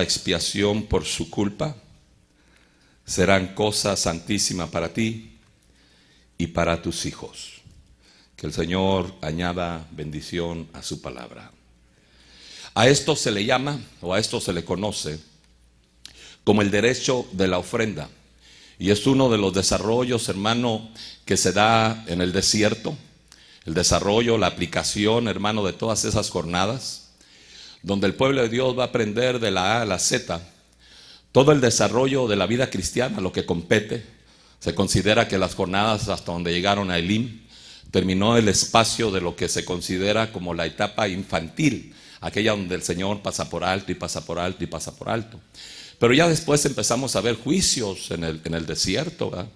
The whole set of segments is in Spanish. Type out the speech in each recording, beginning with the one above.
expiación por su culpa, serán cosa santísima para ti y para tus hijos. Que el Señor añada bendición a su palabra. A esto se le llama, o a esto se le conoce, como el derecho de la ofrenda. Y es uno de los desarrollos, hermano, que se da en el desierto. El desarrollo, la aplicación, hermano, de todas esas jornadas, donde el pueblo de Dios va a aprender de la A a la Z todo el desarrollo de la vida cristiana, lo que compete. Se considera que las jornadas hasta donde llegaron a Elim, terminó el espacio de lo que se considera como la etapa infantil, aquella donde el Señor pasa por alto y pasa por alto y pasa por alto. Pero ya después empezamos a ver juicios en el desierto, ¿verdad?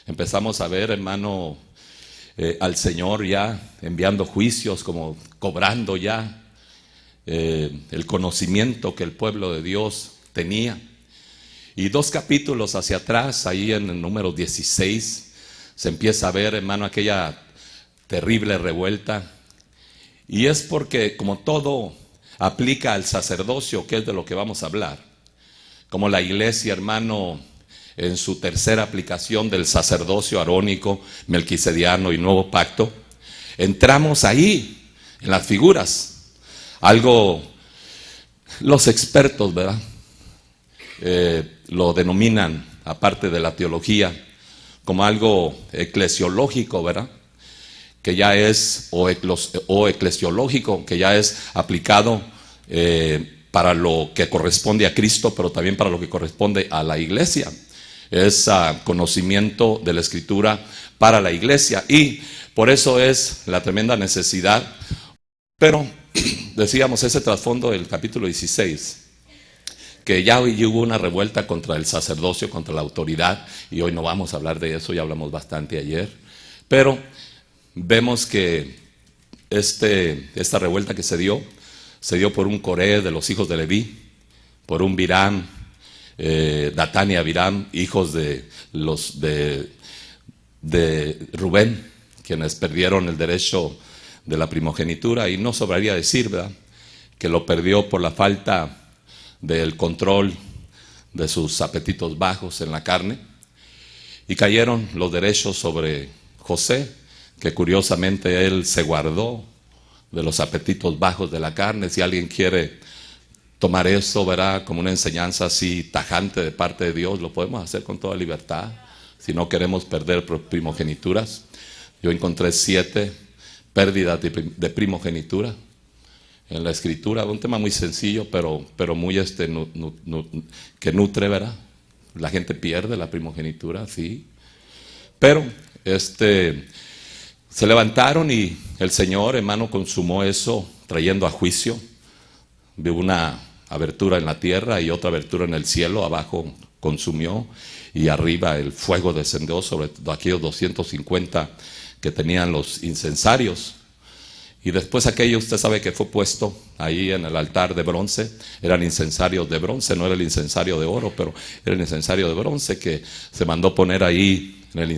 Empezamos a ver, hermano, al Señor ya enviando juicios, como cobrando ya el conocimiento que el pueblo de Dios tenía. Y 2 capítulos hacia atrás, ahí en el número 16, se empieza a ver, hermano, aquella terrible revuelta. Y es porque, como todo aplica al sacerdocio, que es de lo que vamos a hablar, como la iglesia, hermano, en su tercera aplicación del sacerdocio arónico, melquisediano y nuevo pacto, entramos ahí, en las figuras. Algo, los expertos, ¿verdad? Lo denominan, aparte de la teología, como algo eclesiológico, ¿verdad? Que ya es, o eclesiológico, que ya es aplicado para lo que corresponde a Cristo, pero también para lo que corresponde a la iglesia. Es conocimiento de la Escritura para la iglesia, y por eso es la tremenda necesidad. Pero decíamos, ese trasfondo del capítulo 16, que ya hoy hubo una revuelta contra el sacerdocio, contra la autoridad, y hoy no vamos a hablar de eso, ya hablamos bastante ayer. Pero vemos que esta revuelta que se dio por un Coré de los hijos de Leví, por un Biram, Datán y Abiram, hijos de Rubén, quienes perdieron el derecho de la primogenitura. Y no sobraría decir, ¿verdad?, que lo perdió por la falta del control de sus apetitos bajos en la carne, y cayeron los derechos sobre José, que curiosamente él se guardó de los apetitos bajos de la carne. Si alguien quiere tomar eso, verá, como una enseñanza así tajante de parte de Dios, lo podemos hacer con toda libertad, si no queremos perder primogenituras. Yo encontré 7 pérdidas de primogenitura en la Escritura, un tema muy sencillo, pero muy que nutre, ¿verdad? La gente pierde la primogenitura, sí. Pero se levantaron y el Señor, hermano, consumó eso, trayendo a juicio. Vio una abertura en la tierra y otra abertura en el cielo. Abajo consumió, y arriba el fuego descendió sobre aquellos 250 que tenían los incensarios. Y después aquello, usted sabe que fue puesto ahí en el altar de bronce. Eran incensarios de bronce, no era el incensario de oro, pero era el incensario de bronce que se mandó poner ahí en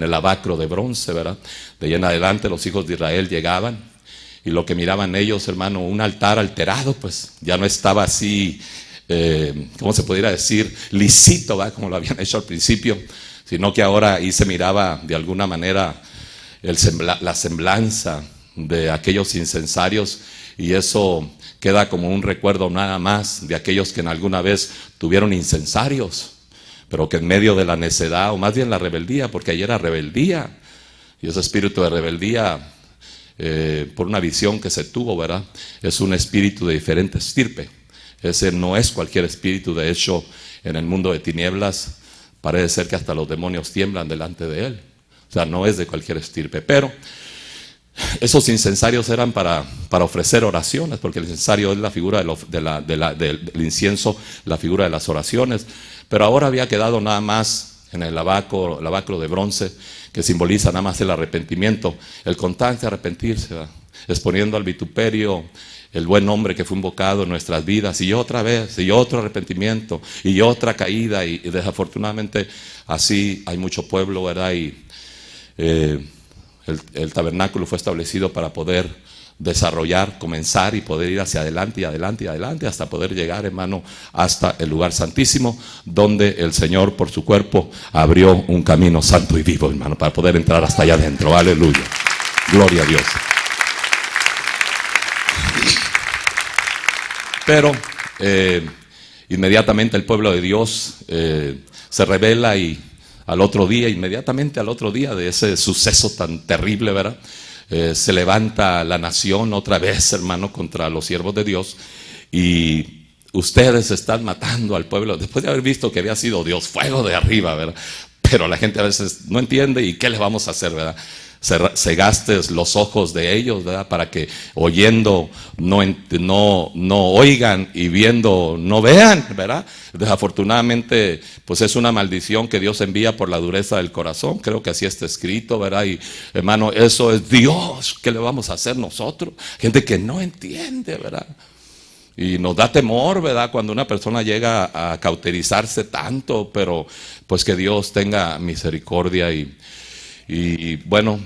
el lavacro de bronce, ¿verdad? De ahí en adelante los hijos de Israel llegaban, y lo que miraban ellos, hermano, un altar alterado, pues ya no estaba así, ¿cómo se pudiera decir? Lisito, ¿verdad?, como lo habían hecho al principio, sino que ahora ahí se miraba de alguna manera la semblanza de aquellos incensarios, y eso queda como un recuerdo nada más de aquellos que en alguna vez tuvieron incensarios, pero que en medio de la necedad, o más bien la rebeldía, porque ayer era rebeldía, y ese espíritu de rebeldía, por una visión que se tuvo, ¿verdad?, es un espíritu de diferente estirpe. Ese no es cualquier espíritu. De hecho, en el mundo de tinieblas parece ser que hasta los demonios tiemblan delante de él. O sea, no es de cualquier estirpe. Pero esos incensarios eran para ofrecer oraciones, porque el incensario es la figura del incienso, la figura de las oraciones. Pero ahora había quedado nada más en el lavacro de bronce, que simboliza nada más el arrepentimiento, el constante arrepentirse, ¿verdad?, exponiendo al vituperio el buen nombre que fue invocado en nuestras vidas, y otra vez, y otro arrepentimiento, y otra caída, y desafortunadamente así hay mucho pueblo, ¿verdad? Y el tabernáculo fue establecido para poder desarrollar, comenzar y poder ir hacia adelante y adelante y adelante hasta poder llegar, hermano, hasta el lugar santísimo, donde el Señor por su cuerpo abrió un camino santo y vivo, hermano, para poder entrar hasta allá adentro. Aleluya, gloria a Dios. Pero inmediatamente el pueblo de Dios se rebela, y inmediatamente al otro día de ese suceso tan terrible, ¿verdad? Se levanta la nación otra vez, hermano, contra los siervos de Dios, y ustedes están matando al pueblo, después de haber visto que había sido Dios, fuego de arriba, ¿verdad? Pero la gente a veces no entiende, y ¿qué le vamos a hacer, verdad? Cegastes los ojos de ellos, ¿verdad? Para que oyendo no oigan, y viendo no vean, ¿verdad? Desafortunadamente, pues es una maldición que Dios envía por la dureza del corazón. Creo que así está escrito, ¿verdad? Y hermano, eso es Dios. ¿Qué le vamos a hacer nosotros? Gente que no entiende, ¿verdad? Y nos da temor, ¿verdad? Cuando una persona llega a cauterizarse tanto, pero pues que Dios tenga misericordia. Y bueno,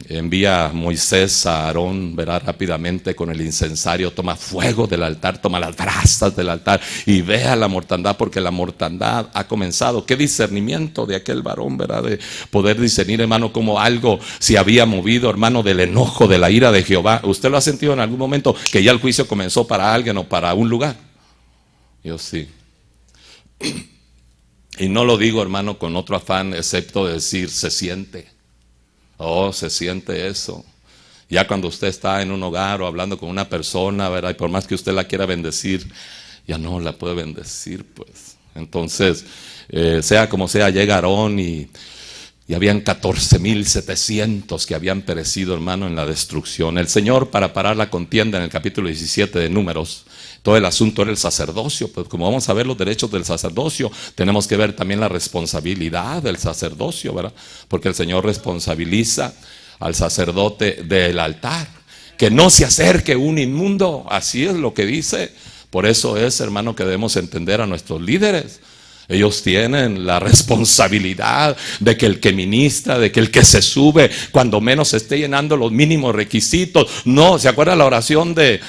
envía a Moisés a Aarón, verá, rápidamente con el incensario, toma fuego del altar, toma las brasas del altar y vea la mortandad, porque la mortandad ha comenzado. Qué discernimiento de aquel varón, ¿verdad? De poder discernir, hermano, como algo se había movido, hermano, del enojo, de la ira de Jehová. ¿Usted lo ha sentido en algún momento que ya el juicio comenzó para alguien o para un lugar? Yo sí. Y no lo digo, hermano, con otro afán, excepto decir, se siente. Oh, se siente eso. Ya cuando usted está en un hogar o hablando con una persona, ¿verdad? Y por más que usted la quiera bendecir, ya no la puede bendecir, pues. Entonces, sea como sea, llega Aarón y habían 14,700 que habían perecido, hermano, en la destrucción. El Señor, para parar la contienda en el capítulo 17 de Números, todo el asunto era el sacerdocio. Pues como vamos a ver los derechos del sacerdocio, tenemos que ver también la responsabilidad del sacerdocio, ¿verdad? Porque el Señor responsabiliza al sacerdote del altar, que no se acerque un inmundo. Así es lo que dice. Por eso es, hermano, que debemos entender a nuestros líderes. Ellos tienen la responsabilidad de que el que ministra, de que el que se sube, cuando menos esté llenando los mínimos requisitos. No, ¿se acuerda la oración de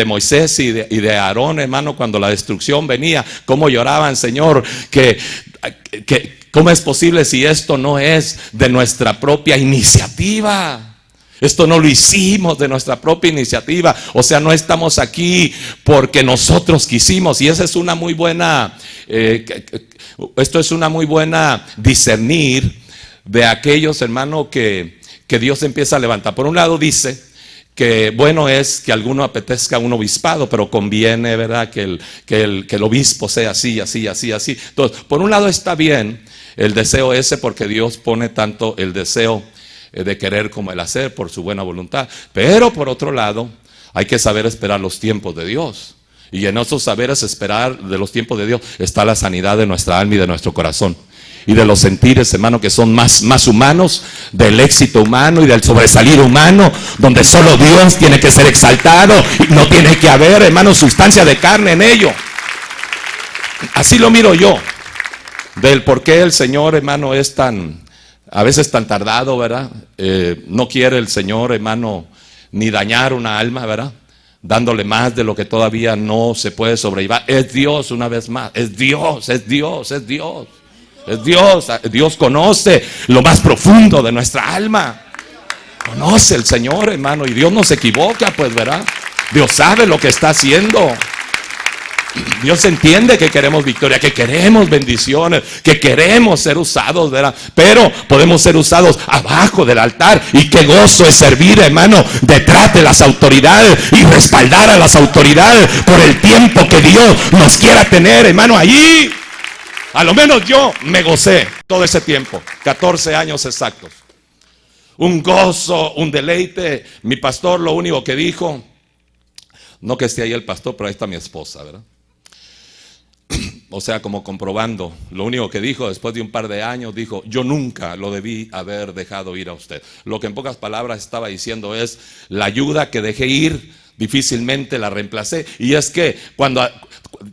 Moisés y de Aarón, hermano, cuando la destrucción venía? Cómo lloraban, Señor, que ¿cómo es posible si esto no es de nuestra propia iniciativa? Esto no lo hicimos de nuestra propia iniciativa. O sea, no estamos aquí porque nosotros quisimos. Y esa es una muy buena, esto es una muy buena discernir de aquellos, hermano, que Dios empieza a levantar. Por un lado dice que bueno es que alguno apetezca un obispado, pero conviene, ¿verdad? Que el obispo sea así, así, así, así. Entonces, por un lado está bien el deseo ese, porque Dios pone tanto el deseo de querer como el hacer por su buena voluntad. Pero por otro lado, hay que saber esperar los tiempos de Dios. Y en esos saberes esperar de los tiempos de Dios está la sanidad de nuestra alma y de nuestro corazón. Y de los sentires, hermano, que son más humanos, del éxito humano y del sobresalir humano, donde solo Dios tiene que ser exaltado y no tiene que haber, hermano, sustancia de carne en ello. Así lo miro yo, del por qué el Señor, hermano, es a veces tan tardado, ¿verdad? No quiere el Señor, hermano, ni dañar una alma, ¿verdad? Dándole más de lo que todavía no se puede sobrellevar. Es Dios, una vez más. Es Dios, es Dios, es Dios. Es Dios. Dios conoce lo más profundo de nuestra alma. Conoce el Señor, hermano. Y Dios no se equivoca, pues, ¿verdad? Dios sabe lo que está haciendo. Dios entiende que queremos victoria, que queremos bendiciones, que queremos ser usados, ¿verdad? Pero podemos ser usados abajo del altar. Y qué gozo es servir, hermano, detrás de las autoridades y respaldar a las autoridades por el tiempo que Dios nos quiera tener, hermano, allí. A lo menos yo me gocé todo ese tiempo, 14 años exactos. Un gozo, un deleite. Mi pastor lo único que dijo, no que esté ahí el pastor, pero ahí está mi esposa, ¿verdad? O sea, como comprobando, lo único que dijo después de un par de años, dijo, yo nunca lo debí haber dejado ir a usted. Lo que en pocas palabras estaba diciendo es, la ayuda que dejé ir, difícilmente la reemplacé. Y es que cuando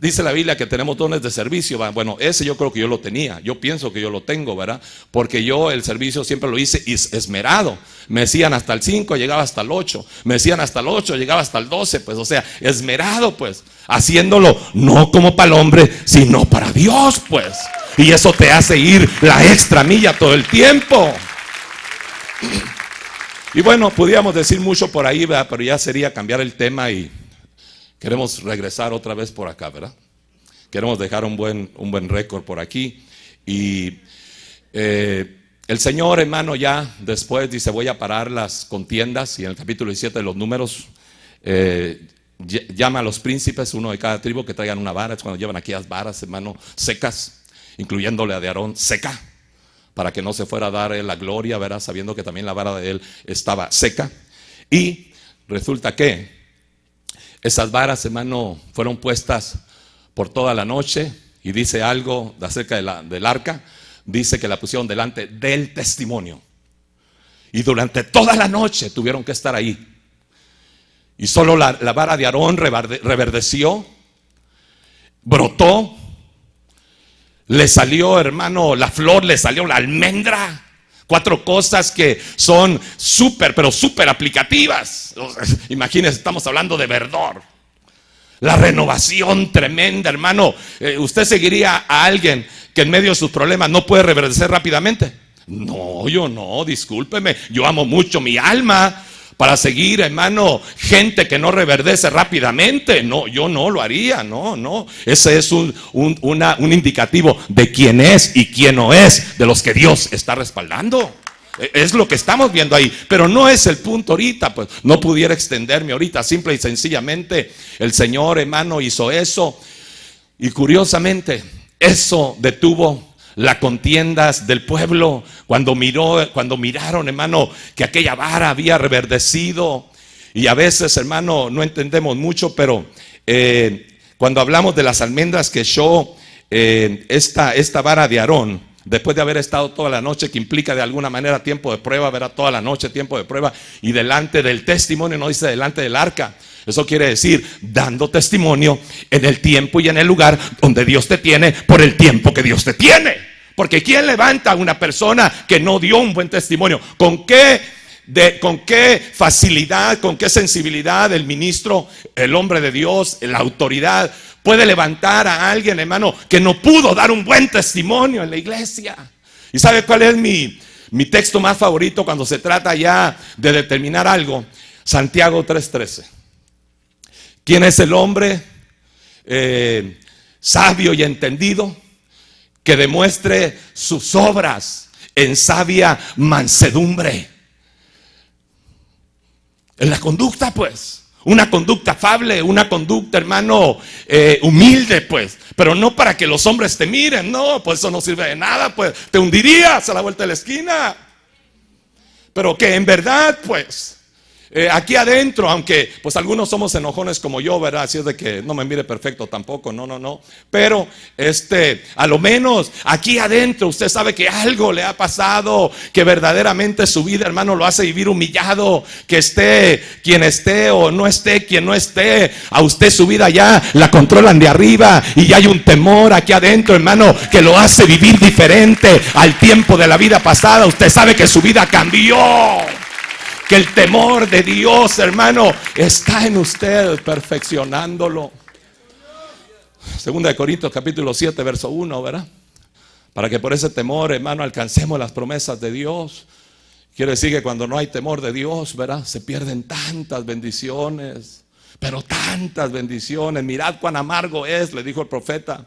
dice la Biblia que tenemos dones de servicio. Bueno, ese yo creo que yo lo tenía. Yo pienso que yo lo tengo, ¿verdad? Porque yo el servicio siempre lo hice esmerado. Me decían hasta el 5, llegaba hasta el 8. Me decían hasta el 8, llegaba hasta el 12. Pues, o sea, esmerado, pues. Haciéndolo no como para el hombre, sino para Dios, pues. Y eso te hace ir la extra milla todo el tiempo. Y bueno, pudiéramos decir mucho por ahí, ¿verdad? Pero ya sería cambiar el tema y queremos regresar otra vez por acá, ¿verdad? Queremos dejar un buen récord por aquí. Y el Señor, hermano, ya después dice, voy a parar las contiendas. Y en el capítulo 17 de los Números, llama a los príncipes, uno de cada tribu, que traigan una vara. Es cuando llevan aquellas varas, hermano, secas, incluyéndole a de Aarón, seca, para que no se fuera a dar la gloria, ¿verdad? Sabiendo que también la vara de él estaba seca. Y resulta que esas varas, hermano, fueron puestas por toda la noche. Y dice algo acerca del arca. Dice que la pusieron delante del testimonio. Y durante toda la noche tuvieron que estar ahí. Y solo la vara de Aarón reverdeció, brotó, le salió, hermano, la flor, le salió la almendra. 4 cosas que son súper, pero súper aplicativas. Imagínense, estamos hablando de verdor. La renovación tremenda, hermano. ¿Usted seguiría a alguien que en medio de sus problemas no puede reverdecer rápidamente? No, yo no, discúlpeme. Yo amo mucho mi alma para seguir, hermano, gente que no reverdece rápidamente. No, yo no lo haría, no. Ese es un indicativo de quién es y quién no es, de los que Dios está respaldando. Es lo que estamos viendo ahí, pero no es el punto ahorita. Pues no pudiera extenderme ahorita. Simple y sencillamente el Señor, hermano, hizo eso. Y curiosamente, eso detuvo las contiendas del pueblo cuando miraron, hermano, que aquella vara había reverdecido. Y a veces, hermano, no entendemos mucho, pero cuando hablamos de las almendras que echó esta vara de Aarón, después de haber estado toda la noche, que implica de alguna manera tiempo de prueba, verá, toda la noche tiempo de prueba, y delante del testimonio, no dice delante del arca. Eso quiere decir dando testimonio en el tiempo y en el lugar donde Dios te tiene, por el tiempo que Dios te tiene. Porque ¿quién levanta a una persona que no dio un buen testimonio? ¿Con qué facilidad, con qué sensibilidad el ministro, el hombre de Dios, la autoridad puede levantar a alguien, hermano, que no pudo dar un buen testimonio en la iglesia? ¿Y sabe cuál es mi texto más favorito cuando se trata ya de determinar algo? Santiago 3:13. ¿Quién es el hombre sabio y entendido que demuestre sus obras en sabia mansedumbre? En la conducta, pues. Una conducta afable, una conducta, hermano, humilde, pues. Pero no para que los hombres te miren, no, pues eso no sirve de nada, pues. Te hundirías a la vuelta de la esquina. Pero que en verdad, pues, aquí adentro, aunque pues algunos somos enojones como yo, ¿verdad? Así es de que no me mire perfecto tampoco, no. Pero a lo menos aquí adentro usted sabe que algo le ha pasado, que verdaderamente su vida, hermano, lo hace vivir humillado. Que esté quien esté o no esté quien no esté, a usted su vida ya la controlan de arriba. Y ya hay un temor aquí adentro, hermano, que lo hace vivir diferente al tiempo de la vida pasada. Usted sabe que su vida cambió, que el temor de Dios, hermano, está en usted, perfeccionándolo. Segunda de Corintios capítulo 7 verso 1, ¿verdad? Para que por ese temor, hermano, alcancemos las promesas de Dios. Quiere decir que cuando no hay temor de Dios, ¿verdad?, se pierden tantas bendiciones, pero tantas bendiciones. Mirad cuán amargo es, le dijo el profeta,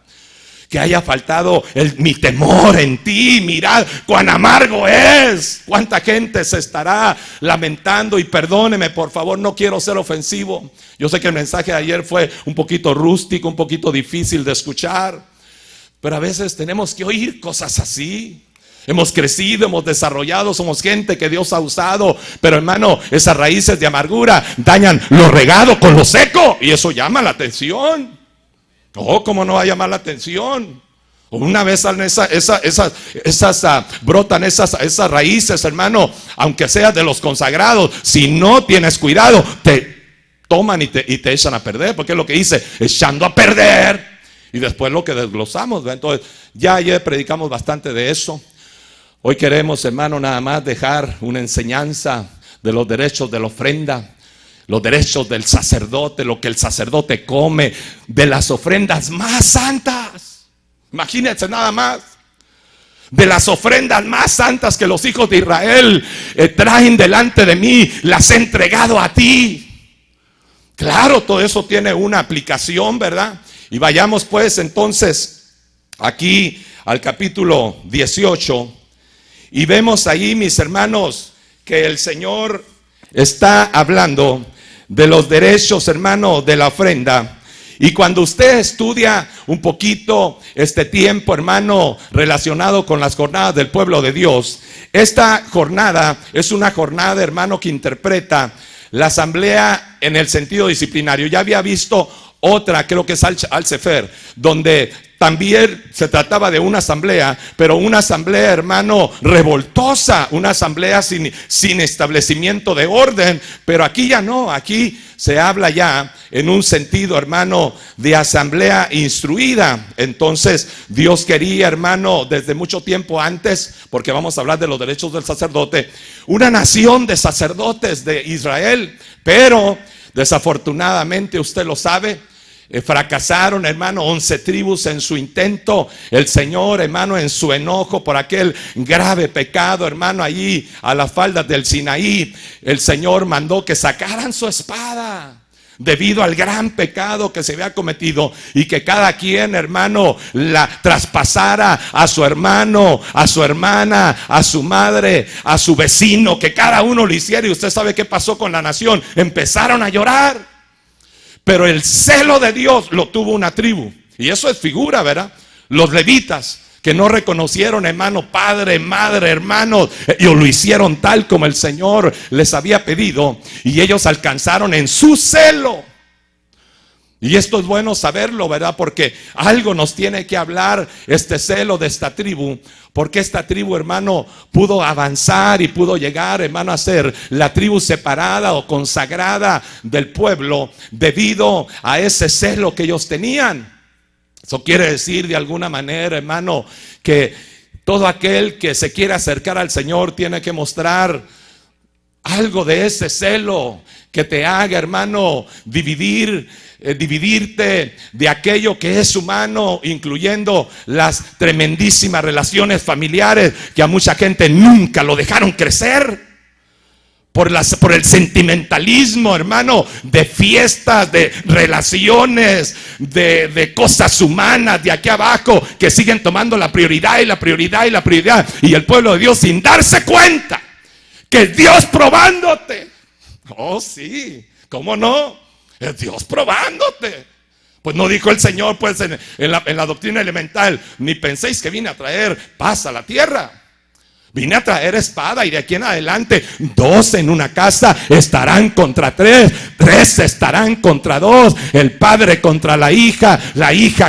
que haya faltado mi temor en ti. Mirad cuán amargo es. Cuánta gente se estará lamentando. Y perdóneme, por favor, no quiero ser ofensivo. Yo sé que el mensaje de ayer fue un poquito rústico, un poquito difícil de escuchar, pero a veces tenemos que oír cosas así. Hemos crecido, hemos desarrollado, somos gente que Dios ha usado, pero hermano, esas raíces de amargura dañan lo regado con lo seco, y eso llama la atención. Oh, ¿cómo no va a llamar la atención? Una vez salen brotan esas raíces, hermano, aunque seas de los consagrados, si no tienes cuidado, te toman y te echan a perder. Porque es lo que dice, echando a perder Y después lo que desglosamos, ¿verdad? Entonces, ya ayer predicamos bastante de eso. Hoy queremos, hermano, nada más dejar una enseñanza de los derechos de la ofrenda, los derechos del sacerdote, lo que el sacerdote come, de las ofrendas más santas. Imagínense nada más. De las ofrendas más santas que los hijos de Israel traen delante de mí, las he entregado a ti. Claro, todo eso tiene una aplicación, ¿verdad? Y vayamos pues entonces aquí al capítulo 18 y vemos ahí, mis hermanos, que el Señor está hablando de los derechos, hermano, de la ofrenda. Y cuando usted estudia un poquito este tiempo, hermano, relacionado con las jornadas del pueblo de Dios, esta jornada es una jornada, hermano, que interpreta la asamblea en el sentido disciplinario. Ya había visto otra, creo que es Al-Sefer, donde también se trataba de una asamblea, pero una asamblea, hermano, revoltosa, una asamblea sin establecimiento de orden. Pero aquí ya no, aquí se habla ya en un sentido, hermano, de asamblea instruida. Entonces Dios quería, hermano, desde mucho tiempo antes, porque vamos a hablar de los derechos del sacerdote, una nación de sacerdotes de Israel. Pero desafortunadamente, usted lo sabe, fracasaron, hermano, 11 tribus en su intento. El Señor, hermano, en su enojo por aquel grave pecado, hermano, allí a las faldas del Sinaí, el Señor mandó que sacaran su espada debido al gran pecado que se había cometido, y que cada quien, hermano, la traspasara a su hermano, a su hermana, a su madre, a su vecino, que cada uno lo hiciera. Y usted sabe qué pasó con la nación. Empezaron a llorar. Pero el celo de Dios lo tuvo una tribu, y eso es figura, ¿verdad? Los levitas, que no reconocieron, hermano, padre, madre, hermanos, ellos lo hicieron tal como el Señor les había pedido, y ellos alcanzaron en su celo. Y esto es bueno saberlo, ¿verdad? Porque algo nos tiene que hablar este celo de esta tribu. Porque esta tribu, hermano, pudo avanzar y pudo llegar, hermano, a ser la tribu separada o consagrada del pueblo debido a ese celo que ellos tenían. Eso quiere decir de alguna manera, hermano, que todo aquel que se quiere acercar al Señor tiene que mostrar algo de ese celo que te haga, hermano, dividirte de aquello que es humano, incluyendo las tremendísimas relaciones familiares que a mucha gente nunca lo dejaron crecer. Por el sentimentalismo, hermano, de fiestas, de relaciones, de cosas humanas de aquí abajo, que siguen tomando la prioridad y la prioridad y la prioridad. Y el pueblo de Dios, sin darse cuenta que es Dios probándote. Oh, sí, ¿cómo no? Es Dios probándote. Pues no dijo el Señor, pues en la doctrina elemental: ni penséis que vine a traer paz a la tierra. Vine a traer espada, y de aquí en adelante 2 en una casa estarán contra 3, 3 estarán contra 2, el padre contra la hija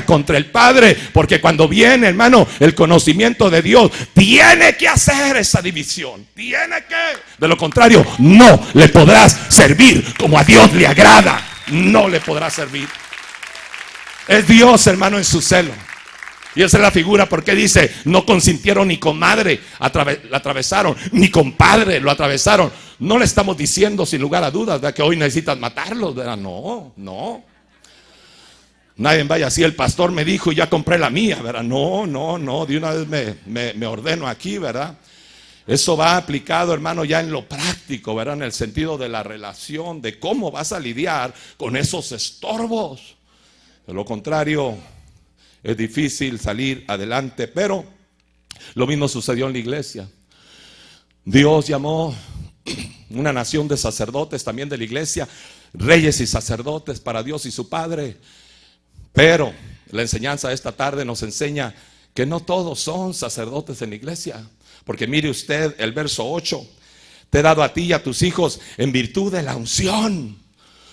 contra el padre. Porque cuando viene, hermano, el conocimiento de Dios, tiene que hacer esa división. Tiene que. De lo contrario, no le podrás servir como a Dios le agrada. No le podrás servir. Es Dios, hermano, en su celo. Y esa es la figura, porque dice: no consintieron ni con madre, la atravesaron, ni con padre lo atravesaron. No le estamos diciendo, sin lugar a dudas, ¿verdad?, que hoy necesitas matarlos, ¿verdad? No, no. Nadie vaya así: el pastor me dijo y ya compré la mía, ¿verdad? No, no, no. De una vez me ordeno aquí, ¿verdad? Eso va aplicado, hermano, ya en lo práctico, ¿verdad? En el sentido de la relación, de cómo vas a lidiar con esos estorbos. De lo contrario, es difícil salir adelante. Pero lo mismo sucedió en la iglesia. Dios llamó una nación de sacerdotes también de la iglesia, reyes y sacerdotes para Dios y su Padre. Pero la enseñanza de esta tarde nos enseña que no todos son sacerdotes en la iglesia. Porque mire usted el verso 8: te he dado a ti y a tus hijos en virtud de la unción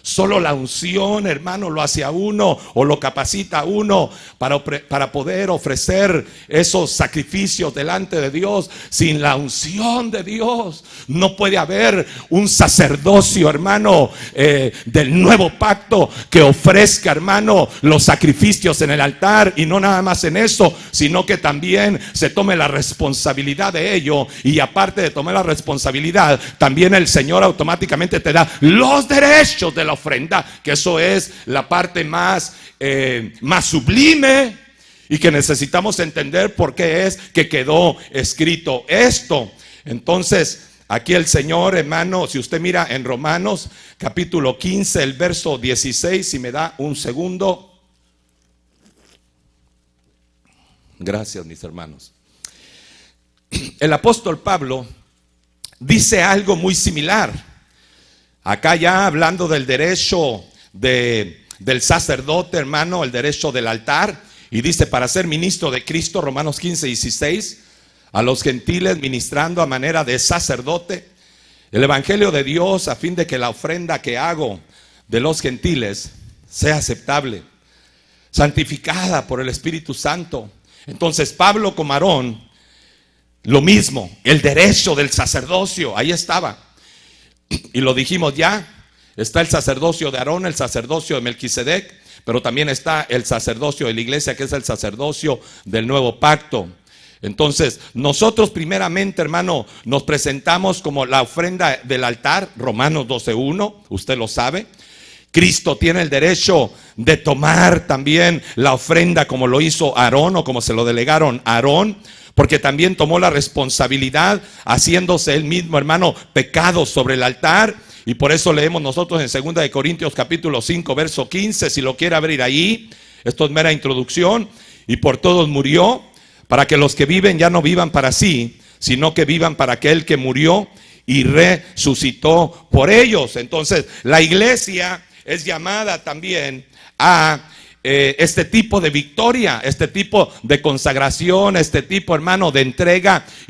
Solo la unción, hermano, lo hace a uno o lo capacita a uno para poder ofrecer esos sacrificios delante de Dios. Sin la unción de Dios no puede haber un sacerdocio, hermano, del nuevo pacto que ofrezca, hermano, los sacrificios en el altar. Y no nada más en eso, sino que también se tome la responsabilidad de ello. Y aparte de tomar la responsabilidad, también el Señor automáticamente te da los derechos de la ofrenda, que eso es la parte más sublime, y que necesitamos entender por qué es que quedó escrito esto. Entonces, aquí el Señor, hermano, si usted mira en Romanos capítulo 15, el verso 16, si me da un segundo. Gracias, mis hermanos. El apóstol Pablo dice algo muy similar. Acá ya hablando del derecho del sacerdote, hermano, el derecho del altar. Y dice, para ser ministro de Cristo, Romanos 15, 16, a los gentiles ministrando a manera de sacerdote, el evangelio de Dios, a fin de que la ofrenda que hago de los gentiles sea aceptable, santificada por el Espíritu Santo. Entonces Pablo como Aarón, lo mismo, el derecho del sacerdocio, ahí estaba. Y lo dijimos ya, está el sacerdocio de Aarón, el sacerdocio de Melquisedec, pero también está el sacerdocio de la iglesia, que es el sacerdocio del nuevo pacto. Entonces, nosotros primeramente, hermano, nos presentamos como la ofrenda del altar, Romanos 12:1, usted lo sabe. Cristo tiene el derecho de tomar también la ofrenda como lo hizo Aarón, o como se lo delegaron a Aarón, porque también tomó la responsabilidad, haciéndose él mismo, hermano, pecado sobre el altar. Y por eso leemos nosotros en 2 de Corintios capítulo 5, verso 15, si lo quiere abrir ahí. Esto es mera introducción. Y por todos murió, para que los que viven ya no vivan para sí, sino que vivan para aquel que murió y resucitó por ellos. Entonces, la iglesia es llamada también a este tipo de victoria, este tipo de consagración, este tipo, hermano, de entrega.